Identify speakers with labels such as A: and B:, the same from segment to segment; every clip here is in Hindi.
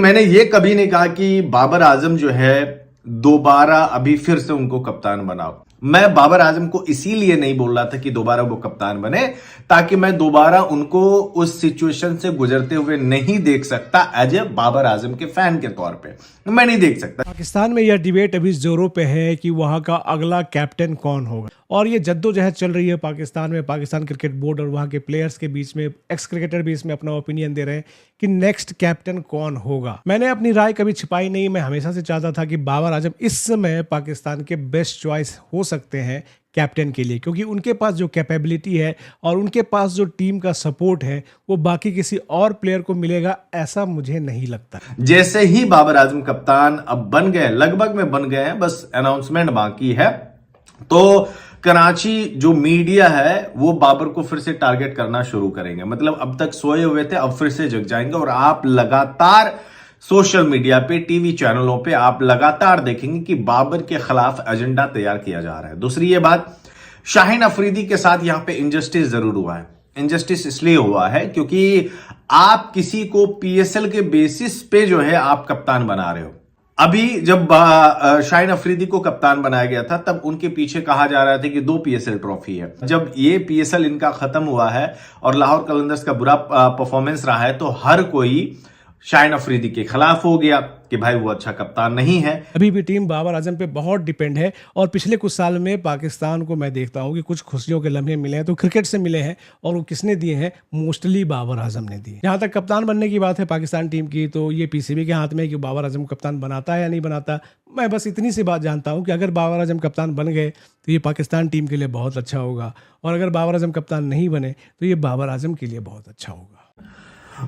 A: मैंने ये कभी नहीं कहा कि बाबर आजम जो है दोबारा अभी फिर से उनको कप्तान बनाओ। मैं बाबर आजम को इसीलिए नहीं बोल रहा था कि दोबारा वो कप्तान बने, ताकि मैं दोबारा उनको उस सिचुएशन से गुजरते हुए नहीं देख सकता। एज ए बाबर आजम के फैन के तौर पे मैं नहीं देख सकता।
B: पाकिस्तान में यह डिबेट अभी जोरों पे है कि वहां का अगला कैप्टन कौन होगा, और ये जद्दोजहद चल रही है पाकिस्तान में। पाकिस्तान क्रिकेट बोर्ड और वहां के प्लेयर्स के बीच में, एक्स क्रिकेटर भी इसमें अपना ओपिनियन दे रहे हैं कि नेक्स्ट कैप्टन कौन होगा। मैंने अपनी राय कभी छिपाई नहीं। मैं हमेशा से चाहता था कि बाबर आजम इस समय पाकिस्तान के बेस्ट चॉइस हो सकते हैं कैप्टन के लिए, क्योंकि उनके पास जो कैपेबिलिटी है और उनके पास जो टीम का सपोर्ट है वो बाकी किसी और प्लेयर को मिलेगा, ऐसा मुझे नहीं लगता।
A: जैसे ही बाबर आजम कप्तान अब बन गए, लगभग में बन गए हैं, बस अनाउंसमेंट बाकी है, तो कराची जो मीडिया है वो बाबर को फिर से टारगेट करना शुरू करेंगे। मतलब अब तक सोए हुए थे, अब फिर से जग जाएंगे। और आप लगातार सोशल मीडिया पे, टीवी चैनलों पे आप लगातार देखेंगे कि बाबर के खिलाफ एजेंडा तैयार किया जा रहा है। दूसरी ये बात, शाहीन अफरीदी के साथ यहां पे इनजस्टिस जरूर हुआ है। इनजस्टिस इसलिए हुआ है क्योंकि आप किसी को पीएसएल के बेसिस पे जो है आप कप्तान बना रहे हो। अभी जब शाहीन अफरीदी को कप्तान बनाया गया था तब उनके पीछे कहा जा रहा था कि 2 पीएसएल ट्रॉफी है। जब ये पीएसएल इनका खत्म हुआ है और लाहौर कलंदर्स का बुरा परफॉर्मेंस रहा है, तो हर कोई शाहीन अफरीदी के खिलाफ हो गया कि भाई वो अच्छा कप्तान नहीं है।
B: अभी भी टीम बाबर आजम पे बहुत डिपेंड है, और पिछले कुछ साल में पाकिस्तान को मैं देखता हूँ कि कुछ खुशियों के लम्हे मिले हैं तो क्रिकेट से मिले हैं, और वो किसने दिए हैं? मोस्टली बाबर आजम ने दिए। जहाँ तक कप्तान बनने की बात है पाकिस्तान टीम की, तो ये पीसीबी के हाथ में है कि बाबर आजम कप्तान बनाता है या नहीं बनाता। मैं बस इतनी सी बात जानता हूँ कि अगर बाबर आजम कप्तान बन गए तो ये पाकिस्तान टीम के लिए बहुत अच्छा होगा, और अगर बाबर आजम कप्तान नहीं बने तो ये बाबर आजम के लिए बहुत अच्छा होगा।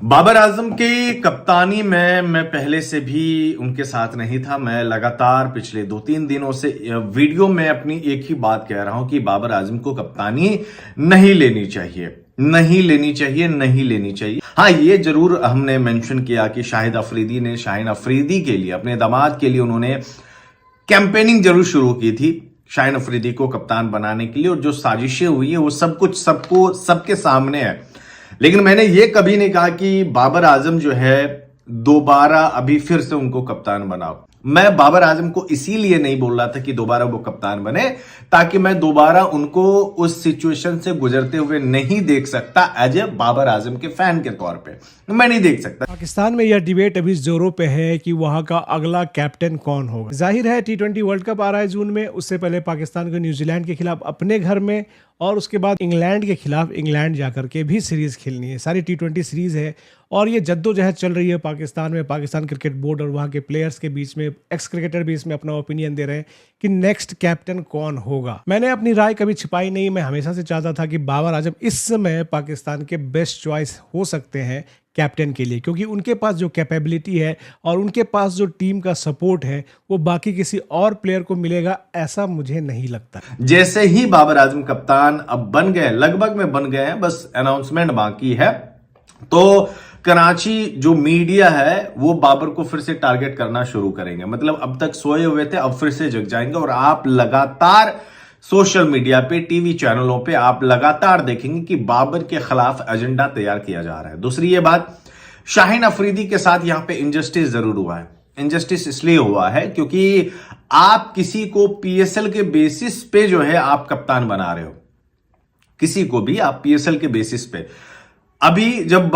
A: बाबर आजम की कप्तानी में मैं पहले से भी उनके साथ नहीं था। मैं लगातार पिछले 2-3 दिनों से वीडियो में अपनी एक ही बात कह रहा हूं कि बाबर आजम को कप्तानी नहीं लेनी चाहिए, नहीं लेनी चाहिए, नहीं लेनी चाहिए। हाँ, ये जरूर हमने मेंशन किया कि शाहिद अफरीदी ने शाहीन अफरीदी के लिए, अपने दामाद के लिए उन्होंने कैंपेनिंग जरूर शुरू की थी शाहीन अफरीदी को कप्तान बनाने के लिए, और जो साजिशें हुई है वो सब कुछ सबके सामने है। लेकिन मैंने ये कभी नहीं कहा कि बाबर आजम जो है दोबारा अभी फिर से उनको कप्तान बनाओ। मैं बाबर आजम को इसीलिए नहीं बोल रहा था कि दोबारा वो कप्तान बने, ताकि मैं दोबारा उनको उस सिचुएशन से गुजरते हुए नहीं देख सकता। एज ए बाबर आजम के फैन के तौर पे मैं नहीं देख सकता।
B: पाकिस्तान में यह डिबेट अभी जोरों पे है कि वहां का अगला कैप्टन कौन होगा। जाहिर है T20 वर्ल्ड कप आ रहा है जून में, उससे पहले पाकिस्तान को न्यूजीलैंड के खिलाफ अपने घर में, और उसके बाद इंग्लैंड के खिलाफ इंग्लैंड जाकर के भी सीरीज खेलनी है। सारी T20 सीरीज है, और ये जद्दोजहद चल रही है पाकिस्तान में। पाकिस्तान क्रिकेट बोर्ड और वहाँ के प्लेयर्स के बीच में, एक्स क्रिकेटर भी इसमें अपना ओपिनियन दे रहे हैं कि नेक्स्ट कैप्टन कौन होगा। मैंने अपनी राय कभी छिपाई नहीं। मैं हमेशा से चाहता था कि बाबर आजम इस समय पाकिस्तान के बेस्ट चॉइस हो सकते हैं कैप्टन के लिए, क्योंकि उनके पास जो कैपेबिलिटी है और उनके पास जो टीम का सपोर्ट है वो बाकी किसी और प्लेयर को मिलेगा, ऐसा मुझे नहीं लगता।
A: जैसे ही बाबर आजम कप्तान अब बन गए, लगभग में बन गए हैं, बस अनाउंसमेंट बाकी है, तो कराची जो मीडिया है वो बाबर को फिर से टारगेट करना शुरू करेंगे। मतलब अब तक सोए हुए थे, अब फिर से जग जाएंगे। और आप लगातार सोशल मीडिया पे, टीवी चैनलों पे आप लगातार देखेंगे कि बाबर के खिलाफ एजेंडा तैयार किया जा रहा है। दूसरी ये बात, शाहीन अफरीदी के साथ यहां पे इनजस्टिस जरूर हुआ है। इनजस्टिस इसलिए हुआ है क्योंकि आप किसी को पीएसएल के बेसिस पे जो है आप कप्तान बना रहे हो, किसी को भी आप पीएसएल के बेसिस पे। अभी जब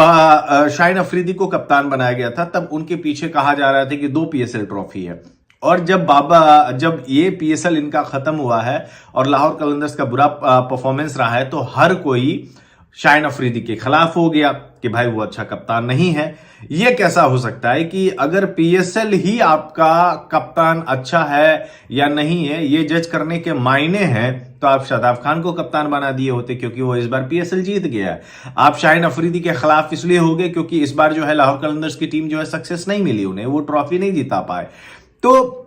A: शाहीन अफरीदी को कप्तान बनाया गया था तब उनके पीछे कहा जा रहा था कि 2 पीएसएल ट्रॉफी है, और जब ये पीएसएल इनका खत्म हुआ है और लाहौर कलंदर्स का बुरा परफॉर्मेंस रहा है, तो हर कोई शाहीन अफरीदी के खिलाफ हो गया कि भाई वो अच्छा कप्तान नहीं है। ये कैसा हो सकता है कि अगर पीएसएल ही आपका कप्तान अच्छा है या नहीं है ये जज करने के मायने हैं, तो आप शादाब खान को कप्तान बना दिए होते, क्योंकि वो इस बार पीएसएल जीत गया है। आप शाहीन अफरीदी के खिलाफ इसलिए हो गए क्योंकि इस बार जो है लाहौर कलंदर्स की टीम जो है सक्सेस नहीं मिली, उन्हें वो ट्रॉफी नहीं जीता पाए। तो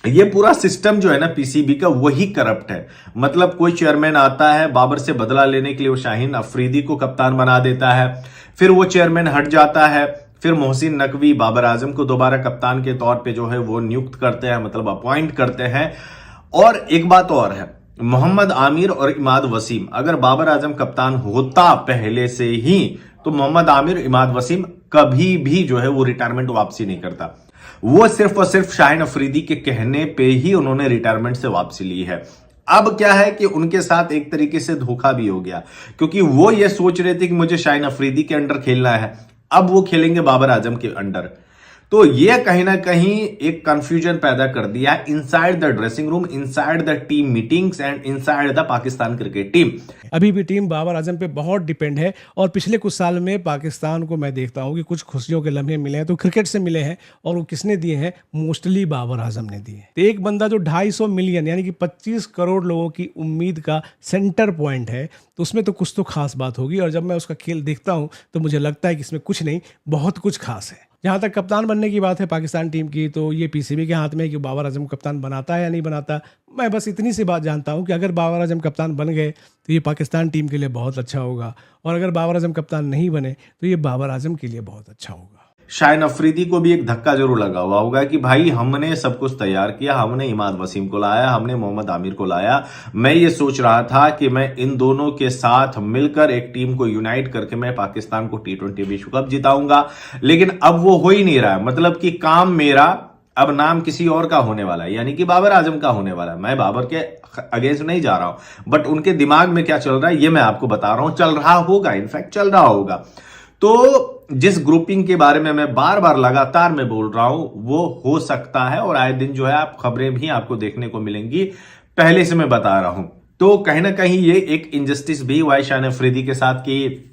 A: ये पूरा सिस्टम जो है ना पीसीबी का, वही करप्ट है। मतलब कोई चेयरमैन आता है, बाबर से बदला लेने के लिए वो शाहीन अफरीदी को कप्तान बना देता है, फिर वो चेयरमैन हट जाता है, फिर मोहसिन नकवी बाबर आजम को दोबारा कप्तान के तौर पे जो है वो नियुक्त करते हैं, मतलब अपॉइंट करते हैं। और एक बात और है, मोहम्मद आमिर और इमाद वसीम, अगर बाबर आजम कप्तान होता पहले से ही तो मोहम्मद आमिर, इमाद वसीम कभी भी जो है वो रिटायरमेंट वापसी नहीं करता। वो सिर्फ और सिर्फ शाहीन अफरीदी के कहने पे ही उन्होंने रिटायरमेंट से वापसी ली है। अब क्या है कि उनके साथ एक तरीके से धोखा भी हो गया, क्योंकि वो ये सोच रहे थे कि मुझे शाहीन अफरीदी के अंडर खेलना है, अब वो खेलेंगे बाबर आजम के अंडर। तो ये कहीं ना कहीं एक कंफ्यूजन पैदा कर दिया inside the dressing room, inside the team meetings and inside the Pakistan cricket team.
B: अभी भी टीम बाबर आजम पे बहुत डिपेंड है, और पिछले कुछ साल में पाकिस्तान को मैं देखता हूँ कि कुछ खुशियों के लम्हे मिले हैं तो क्रिकेट से मिले हैं, और वो किसने दिए हैं? मोस्टली बाबर आजम ने दिए। तो एक बंदा जो 250 मिलियन यानी कि 25 करोड़ लोगों की उम्मीद का सेंटर पॉइंट है, तो उसमें तो कुछ तो खास बात होगी। और जब मैं उसका खेल देखता हूँ तो मुझे लगता है कि इसमें कुछ नहीं, बहुत कुछ खास है। जहाँ तक कप्तान बनने की बात है पाकिस्तान टीम की, तो ये पीसीबी के हाथ में है कि बाबर आजम कप्तान बनाता है या नहीं बनाता। मैं बस इतनी सी बात जानता हूँ कि अगर बाबर आजम कप्तान बन गए तो ये पाकिस्तान टीम के लिए बहुत अच्छा होगा, और अगर बाबर आजम कप्तान नहीं बने तो ये बाबर आजम के लिए बहुत अच्छा होगा।
A: शाहीन अफरीदी को भी एक धक्का जरूर लगा हुआ होगा कि भाई हमने सब कुछ तैयार किया, हमने इमाद वसीम को लाया, हमने मोहम्मद आमिर को लाया। मैं ये सोच रहा था कि मैं इन दोनों के साथ मिलकर एक टीम को यूनाइट करके मैं पाकिस्तान को T20 विश्व कप जिताऊंगा, लेकिन अब वो हो ही नहीं रहा है। मतलब कि काम मेरा, अब नाम किसी और का होने वाला है, यानी कि बाबर आजम का होने वाला है। मैं बाबर के अगेंस्ट नहीं जा रहा हूं, बट उनके दिमाग में क्या चल रहा है ये मैं आपको बता रहा हूं। चल रहा होगा, इनफैक्ट चल रहा होगा। तो जिस ग्रुपिंग के बारे में मैं बार बार लगातार मैं बोल रहा हूं वो हो सकता है, और आए दिन जो है आप खबरें भी आपको देखने को मिलेंगी, पहले से मैं बता रहा हूं। तो कहीं ना कहीं ये एक इनजस्टिस भी हुआ है शाहीन अफरीदी के साथ कि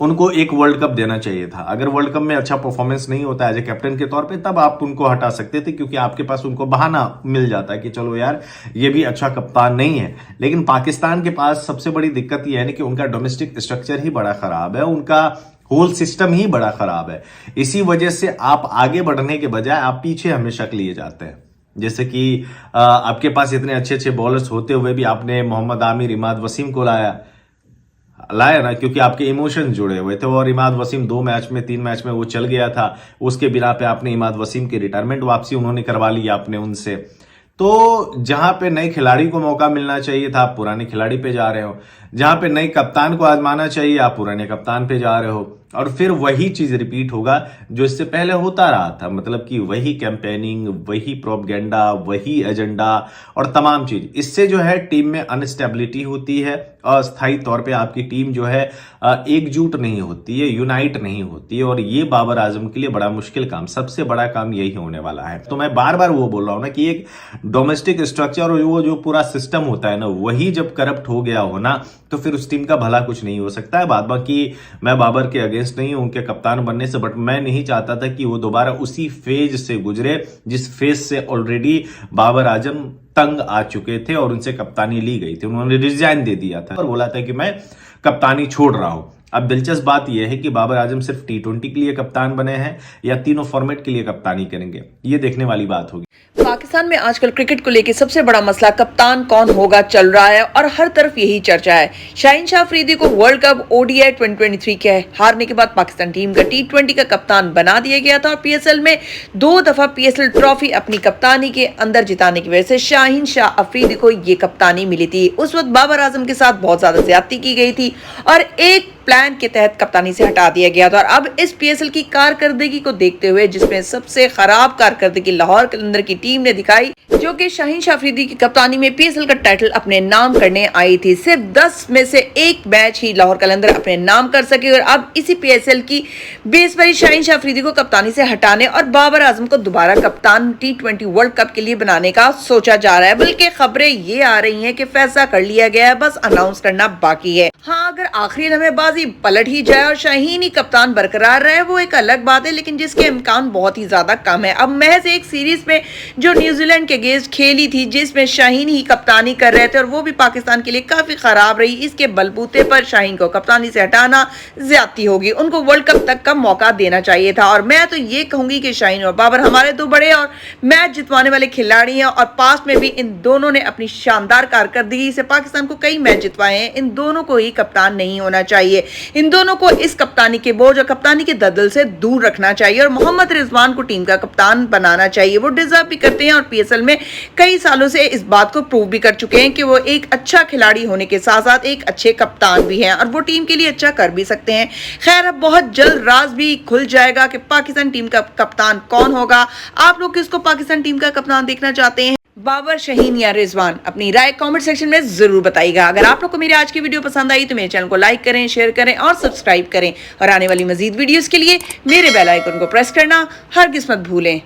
A: उनको एक वर्ल्ड कप देना चाहिए था। अगर वर्ल्ड कप में अच्छा परफॉर्मेंस नहीं होता एज ए कैप्टन के तौर पे, तब आप उनको हटा सकते थे, क्योंकि आपके पास उनको बहाना मिल जाता है कि चलो यार ये भी अच्छा कप्तान नहीं है। लेकिन पाकिस्तान के पास सबसे बड़ी दिक्कत यह है ना कि उनका डोमेस्टिक स्ट्रक्चर ही बड़ा खराब है, उनका होल सिस्टम ही बड़ा खराब है। इसी वजह से आप आगे बढ़ने के बजाय आप पीछे हमेशा के लिए जाते हैं। जैसे कि आपके पास इतने अच्छे अच्छे बॉलर्स होते हुए भी आपने मोहम्मद आमिर, इमाद वसीम को लाया ना, क्योंकि आपके इमोशन जुड़े हुए थे। और इमाद वसीम 2 मैच में 3 मैच में वो चल गया था, उसके बिना पे आपने इमाद वसीम की रिटायरमेंट वापसी उन्होंने करवा ली आपने उनसे। तो जहां पे नए खिलाड़ी को मौका मिलना चाहिए था, आप पुराने खिलाड़ी पे जा रहे हो। जहां पे नए कप्तान को आजमाना चाहिए, आप पुराने कप्तान पे जा रहे हो। और फिर वही चीज रिपीट होगा जो इससे पहले होता रहा था। मतलब कि वही कैंपेनिंग, वही प्रोपगेंडा, वही एजेंडा और तमाम चीज। इससे जो है टीम में अनस्टेबिलिटी होती है, अस्थायी तौर पे आपकी टीम जो है एकजुट नहीं होती है, यूनाइट नहीं होती है। और ये बाबर आजम के लिए बड़ा मुश्किल काम, सबसे बड़ा काम यही होने वाला है। तो मैं बार बार वो बोल रहा हूं ना कि एक डोमेस्टिक स्ट्रक्चर और वो जो पूरा सिस्टम होता है ना, वही जब करप्ट हो गया हो ना, तो फिर उस टीम का भला कुछ नहीं हो सकता है। बाद बाकी मैं बाबर के अगेंस्ट नहीं हूं उनके कप्तान बनने से, बट मैं नहीं चाहता था कि वो दोबारा उसी फेज से गुजरे जिस फेज से ऑलरेडी बाबर आजम तंग आ चुके थे और उनसे कप्तानी ली गई थी। उन्होंने रिजाइन दे दिया था और बोला था कि मैं कप्तानी छोड़ रहा हूं। अब दिलचस्प बात यह है कि बाबर आजम सिर्फ T20 के लिए कप्तान बने हैं या तीनों फॉर्मेट के लिए कप्तानी करेंगे, ये देखने वाली बात होगी।
C: पाकिस्तान में आजकल क्रिकेट को लेकर सबसे बड़ा मसला कप्तान कौन होगा चल रहा है, और हर तरफ यही चर्चा है। शाहीन शाह अफरीदी को वर्ल्ड कप ODI 2023 के हारने के बाद पाकिस्तान टीम का T20 का कप्तान बना दिया गया था, और PSL में 2 दफा PSL ट्रॉफी अपनी कप्तानी के अंदर जिताने की वजह से शाहीन शाह अफरीदी को ये कप्तानी मिली थी। उस वक्त बाबर आजम के साथ बहुत ज्यादा ज्यादती की गई थी और एक प्लान के तहत कप्तानी से हटा दिया गया था। और अब इस PSL की कारकर्दगी को देखते हुए, जिसमें सबसे खराब कारकर्दगी लाहौर कलंदर की टीम ने दिखाई, जो कि शाहीन शाह अफरीदी की कप्तानी में PSL का टाइटल अपने नाम करने आई थी, सिर्फ 10 में से 1 मैच ही लाहौर कलंदर अपने नाम कर सके। और अब इसी PSL की बेस पर शाहीन शाह अफरीदी को कप्तानी से हटाने और बाबर आजम को दोबारा कप्तान T20 वर्ल्ड कप के लिए बनाने का सोचा जा रहा है। बल्कि खबरें ये आ रही हैं कि फैसला कर लिया गया है, बस अनाउंस करना बाकी है। हाँ, अगर आखिरी लम्हेबाजी पलट ही जाए और शाहीन ही कप्तान बरकरार रहे, वो एक अलग बात है, लेकिन जिसके इम्कान बहुत ही ज्यादा कम है। अब महज एक सीरीज में जो न्यूजीलैंड के अगेंस्ट खेली थी, जिसमें शाहीन ही कप्तानी कर रहे थे और वो भी पाकिस्तान के लिए काफी खराब रही, इसके बलबूते पर शाहीन को कप्तानी से हटाना ज्यादती होगी। उनको वर्ल्ड कप तक का मौका देना चाहिए था। और मैं तो ये कहूंगी कि शाहीन और बाबर हमारे 2 बड़े और मैच जितवाने वाले खिलाड़ी हैं, और पास में भी इन दोनों ने अपनी शानदार कारकर्दगी से पाकिस्तान को कई मैच जितवाए हैं। इन दोनों को ही कप्तान नहीं होना चाहिए। इन दोनों को इस कप्तानी के बोझ और कप्तानी के दलदल से दूर रखना चाहिए और मोहम्मद रिजवान को टीम का कप्तान बनाना चाहिए। वो डिजर्व भी करते हैं और पीएसएल में कई सालों से इस बात को प्रूव भी कर चुके हैं कि वो एक अच्छा खिलाड़ी होने के साथ साथ एक अच्छे कप्तान भी हैं और वो टीम के लिए अच्छा कर भी सकते हैं। खैर, अब बहुत जल्द राज भी खुल जाएगा कि पाकिस्तान टीम का कप्तान कौन होगा। आप लोग किसको पाकिस्तान टीम का कप्तान देखना चाहते हैं? बाबर, शाहीन या रिजवान? अपनी राय कमेंट सेक्शन में जरूर बताइएगा। अगर आप लोग को मेरी आज की वीडियो पसंद आई तो मेरे चैनल को लाइक करें, शेयर करें और सब्सक्राइब करें और आने वाली मजीद वीडियोस के लिए मेरे बेल आइकन को प्रेस करना हरगिज़ मत भूलें।